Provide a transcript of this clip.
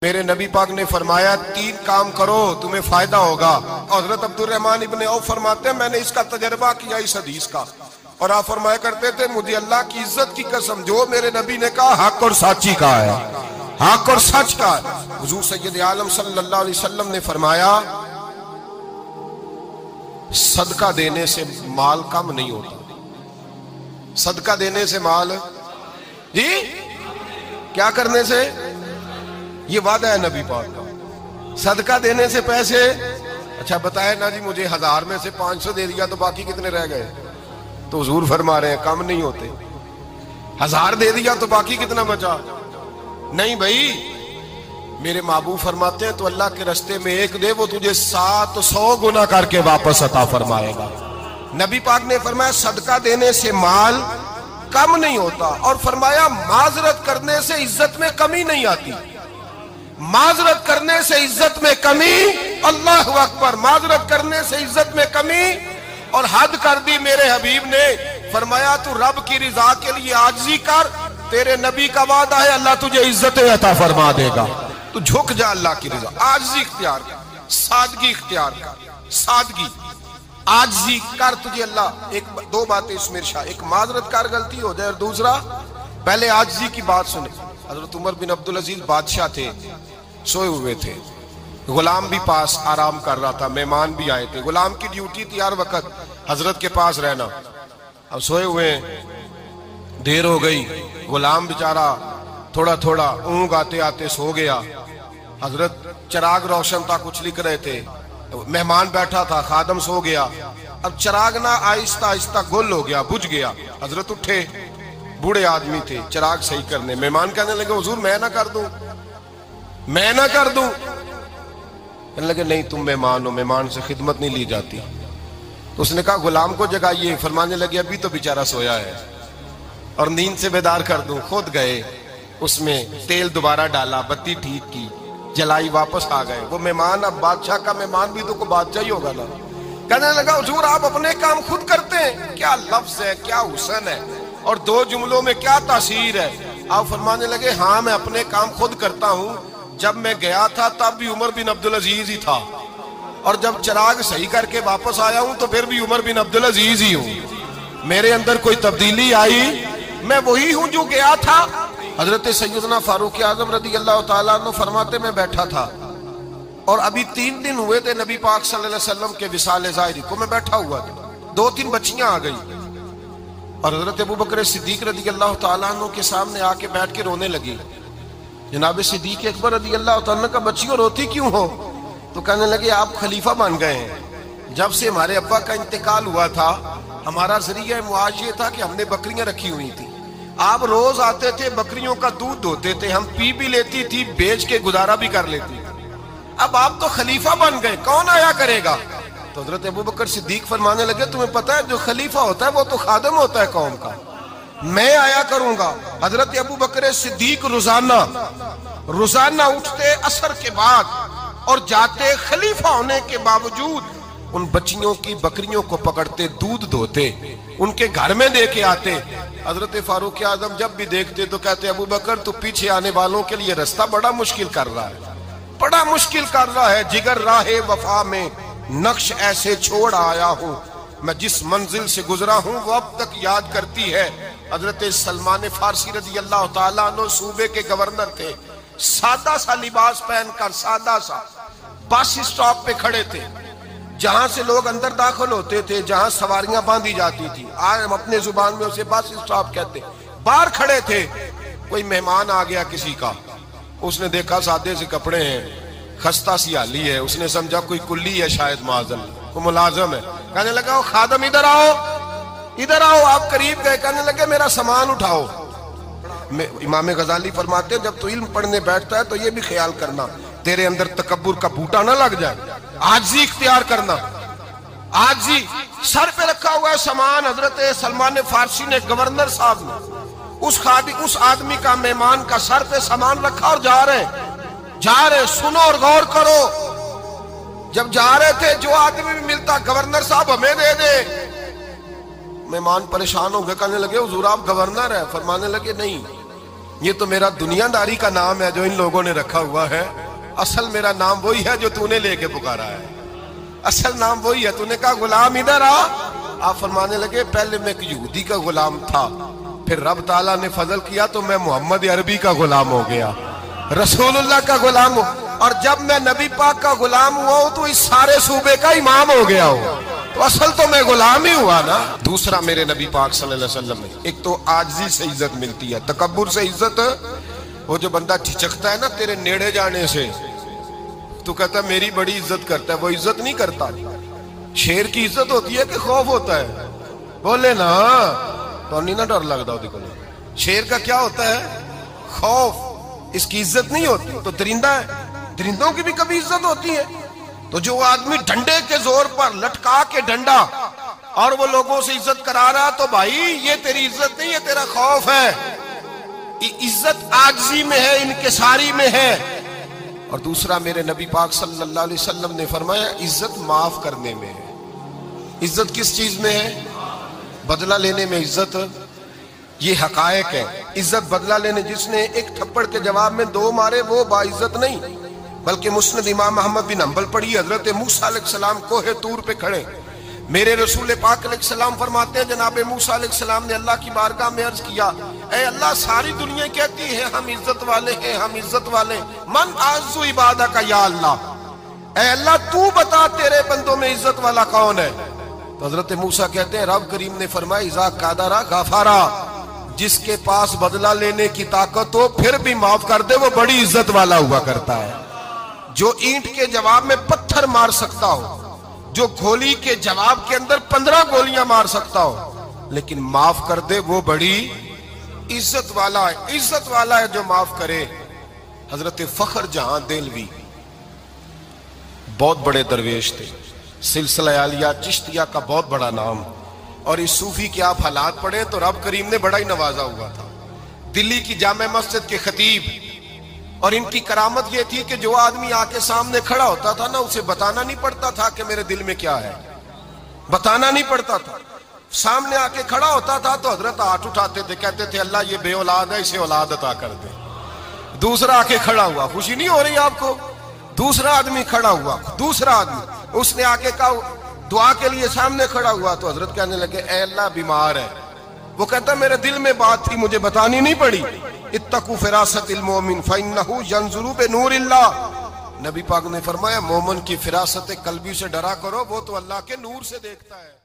मेरे नबी पाक ने फरमाया 3 काम करो तुम्हें फायदा होगा। हजरत अब्दुर्रहमान इब्ने औफ फरमाते हैं मैंने इसका तजर्बा किया इस हदीस का, और आप फरमाया करते थे मुझे अल्लाह की इज्जत की कसम जो मेरे नबी ने कहा हक और साची का है, हक और सच का है। हुजूर सैयद आलम सल्लल्लाहु अलैहि वसल्लम ने फरमाया सदका देने से माल कम नहीं होता। सदका देने से माल जी क्या करने से, ये वादा है नबी पाक का। सदका देने से पैसे, अच्छा बताए ना जी मुझे 1000 में से 500 दे दिया तो बाकी कितने रह गए, तो हुजूर फरमा रहे हैं कम नहीं होते। 1000 दे दिया तो बाकी कितना बचा, नहीं भाई मेरे महबूब फरमाते हैं तो अल्लाह के रास्ते में एक दे वो तुझे 700 गुना करके वापस अता फरमाएगा। नबी पाक ने फरमाया सदका देने से माल कम नहीं होता, और फरमाया माजरत करने से इज्जत में कमी नहीं आती। माजरत करने से इज्जत में कमी, अल्लाहु अकबर, माजरत करने से इज्जत में कमी। और हद कर दी मेरे हबीब ने, फरमाया तू रब की रिजा के लिए आजिज़ी कर, तेरे नबी का वादा है अल्लाह तुझे इज्जत अता फरमा देगा। तू झुक जा अल्लाह की रिजा, आजिज़ी इख्तियार कर, सादगी इख्तियार कर, सादगी आजिज़ी कर, तुझे अल्लाह। एक 2 बातें इसमें इरशाद, एक माजरत कर गलती हो जाए, और दूसरा पहले आजिज़ी की बात सुने। हजरत उमर बिन अब्दुल अजीज बादशाह थे, सोए हुए थे, गुलाम भी पास आराम कर रहा था, मेहमान भी आए थे। गुलाम की ड्यूटी थी हर वक्त हजरत के पास रहना। अब सोए हुए देर हो गई, गुलाम बेचारा थोड़ा थोड़ा ऊँग आते आते सो गया। हजरत चिराग रोशन था, कुछ लिख रहे थे, मेहमान बैठा था, खादम सो गया। अब चिराग ना आहिस्ता आहिस्ता गुल हो गया, बुझ गया। हजरत उठे, बूढ़े आदमी थे, चिराग सही करने। मेहमान कहने लगे हुजूर मैं ना कर दूं, मैं ना कर दूं। कहने लगे नहीं तुम मेहमान हो, मेहमान से खिदमत नहीं ली जाती। तो उसने कहा गुलाम को जगाइए। फरमाने लगे अभी तो बेचारा सोया है और नींद से बेदार कर दूं। खुद गए, उसमें तेल दोबारा डाला, बत्ती ठीक की, जलाई, वापस आ गए। वो मेहमान, अब बादशाह का मेहमान भी तो को बादशाह ही होगा ना। कहने लगा हुजूर आप अपने काम खुद करते हैं, क्या लफ्ज है, क्या हुस्न है, और 2 जुमलों में क्या तासीर है। आप फरमाने लगे हाँ मैं अपने काम खुद करता हूँ। जब मैं गया था तब भी उमर बिन अब्दुल अजीज ही था, और जब चिराग सही करके वापस आया हूं तो फिर भी उमर बिन अब्दुल अजीज ही हूं। मेरे अंदर कोई तब्दीली आई, मैं वही हूं जो गया था। हजरत सैयदना फारूक आजम रदी अल्लाह तआला अन्हु फरमाते मैं बैठा था, और अभी 3 दिन हुए थे नबी पाक सल्लल्लाहु अलैहि वसल्लम के विसाल ज़ाहिरी को। मैं बैठा हुआ था, 2-3 बच्चियां आ गई, और हजरत अबू बकर सिद्दीक रदी अल्लाह तआला अन्हु के सामने आके बैठ के रोने लगी। जनाब सिद्दीक अकबर रदी अल्लाह तआला अन्हु का बच्चियों रोती क्यों हो? तो कहने लगे आप खलीफा बन गए हैं। जब से हमारे अब्बा का इंतकाल हुआ था हमारा जरिया मुआश ये था कि हमने बकरियां रखी हुई थी, आप रोज आते थे, बकरियों का दूध धोते थे, हम पी भी लेती थी, बेच के गुजारा भी कर लेती थी। अब आप तो खलीफा बन गए, कौन आया करेगा? तो हजरत अबू बकर सिद्दीक फरमाने लगे तुम्हें पता है जो खलीफा होता है वो तो खादम होता है कौम का, मैं आया करूंगा। हजरत अबू बकर सिद्दीक रोजाना उठते असर के बाद और जाते, खलीफा होने के बावजूद उन बच्चियों की बकरियों को पकड़ते, दूध धोते, उनके घर में दे के आते। हजरत फारूक आजम जब भी देखते तो कहते अबू बकर तू पीछे आने वालों के लिए रास्ता बड़ा मुश्किल कर रहा है, बड़ा मुश्किल कर रहा है। जिगर राहे वफा में नक्श ऐसे छोड़ आया हूँ, मैं जिस मंजिल से गुजरा हूँ वो अब तक याद करती है। हजरत सलमान फारसी रज़ी अल्लाह ताला अन्हु सूबे के गवर्नर थे, सादा सा लिबास पहनकर, सादा सा, बस स्टॉप पे खड़े थे, जहां से लोग अंदर दाखिल होते थे, जहां सवारियां बांधी जाती थी, आज हम अपने जुबान में उसे बस स्टॉप कहते। बाहर खड़े थे, कोई मेहमान आ गया किसी का, उसने देखा सादे से कपड़े हैं, खस्ता सी हाली है, उसने समझा कोई कुल्ली है शायद, माजल को मुलाजम है। कहने लगा खादम इधर आओ, इधर आओ। आप करीब गए, कहने लगे मेरा सामान उठाओ। इमाम गजाली फरमाते जब तू इल्म पढ़ने बैठता है तो ये भी ख्याल करना तेरे अंदर तकब्बुर का बूटा ना लग जाए, आजी इख्तियार करना, आजी। सर पे रखा हुआ है सामान, हजरत सलमान फारसी ने, गवर्नर साहब ने उस आदमी का, मेहमान का सर पे सामान रखा और जा रहे। सुनो और गौर करो, जब जा रहे थे जो आदमी भी मिलता गवर्नर साहब हमें दे दे। मेहमान परेशान हो गए, कहने लगे हुजूर आप गवर्नर है? फरमाने लगे नहीं, ये तो मेरा दुनियादारी का नाम है जो इन लोगों ने रखा हुआ है, असल मेरा नाम वही है जो तूने लेके पुकारा है, असल नाम वही है। तूने कहा गुलाम इधर आ, आप फरमाने लगे पहले मैं एक यहूदी का गुलाम था, फिर रब ताला ने फजल किया तो मैं मोहम्मद अरबी का गुलाम हो गया, रसूलुल्लाह का गुलाम हो, और जब मैं नबी पाक का गुलाम हुआ हूं तो इस सारे सूबे का इमाम हो गया हूं, तो असल तो मैं गुलाम ही हुआ ना। दूसरा मेरे नबी पाक सल्लल्लाहु अलैहि वसल्लम में एक तो आजिज़ी से इज्जत मिलती है, तकब्बुर से इज्जत, वो जो बंदा झिझकता है ना तेरे नेड़े जाने से, तू कहता है मेरी बड़ी इज्जत करता है, वो इज्जत नहीं करता। शेर की इज्जत होती है कि खौफ होता है? बोले ना, तो नहीं ना डर लगता वो। शेर का क्या होता है? खौफ, इसकी इज्जत नहीं होती। तो दरिंदा है, दरिंदों की भी कभी इज्जत होती है? तो जो आदमी डंडे के जोर पर लटका के डंडा और वो लोगों से इज्जत करा रहा, तो भाई ये तेरी इज्जत नहीं है, तेरा खौफ है। इज्जत आजिज़ी में है, इनकिसारी में है। और दूसरा मेरे नबी पाक सल्लल्लाहु अलैहि वसल्लम ने फरमाया इज्जत माफ करने में है। इज्जत किस चीज में है? बदला लेने में इज्जत। ये हकायक है। इज्जत बदला लेने, जिसने एक थप्पड़ के जवाब में दो मारे वो बाइज्जत नहीं, बल्कि मुस्नद इमाम अहमद बिन हंबल पढ़ी, हजरत मूसा अलैहिस्सलाम कोहे तूर पे खड़े, मेरे रसूल पाक अलैहिस्सलाम फरमाते हैं जनाब मूसा अलैहिस्सलाम ने अल्लाह की बारगाह में अर्ज किया, ऐ अल्लाह सारी दुनिया कहती है हम इज्जत वाले हैं, हम इज्जत वाले, मन आज़्ज़ु इबादा का या अल्लाह, ऐ अल्लाह तू बता तेरे बंदों में इज्जत वाला कौन है? तो हजरत मूसा कहते हैं रब करीम ने फरमाया इज़ा कादरा गाफारा, जिसके पास बदला लेने की ताकत हो फिर भी माफ कर दे वो बड़ी इज्जत वाला हुआ करता है। जो ईंट के जवाब में पत्थर मार सकता हो, जो गोली के जवाब के अंदर 15 गोलियां मार सकता हो, लेकिन माफ कर दे वो बड़ी इज्जत वाला है। इज्जत वाला है जो माफ करे। हजरत फखर जहां देलवी बहुत बड़े दरवेश थे, सिलसिला आलिया चिश्तिया का बहुत बड़ा नाम, और इस सूफी के आप हालात पढ़े तो रब करीम ने बड़ा ही नवाजा हुआ था। दिल्ली की जामे मस्जिद के खतीब, और इनकी करामत यह थी कि जो आदमी आके सामने खड़ा होता था ना, उसे बताना नहीं पड़ता था कि मेरे दिल में क्या है, बताना नहीं पड़ता था। सामने आके खड़ा होता था तो हजरत हाथ उठाते थे, कहते थे अल्लाह ये बे औलाद है, इसे औलाद अता कर दे। दूसरा आके खड़ा हुआ, खुशी नहीं हो रही आपको? दूसरा आदमी खड़ा हुआ, दूसरा आदमी, उसने आके कहा दुआ के लिए सामने खड़ा हुआ, तो हजरत कहने लगे ऐ अल्लाह बीमार है। वो कहता मेरे दिल में बात थी, मुझे बतानी नहीं पड़ी। इत्तकू फिरासतिल मोमिन फइन्नहु यंजुरु बिनूरिल्लाह, नबी पाक ने फरमाया मोमिन की फिरासत कल्बी से डरा करो, वो तो अल्लाह के नूर से देखता है।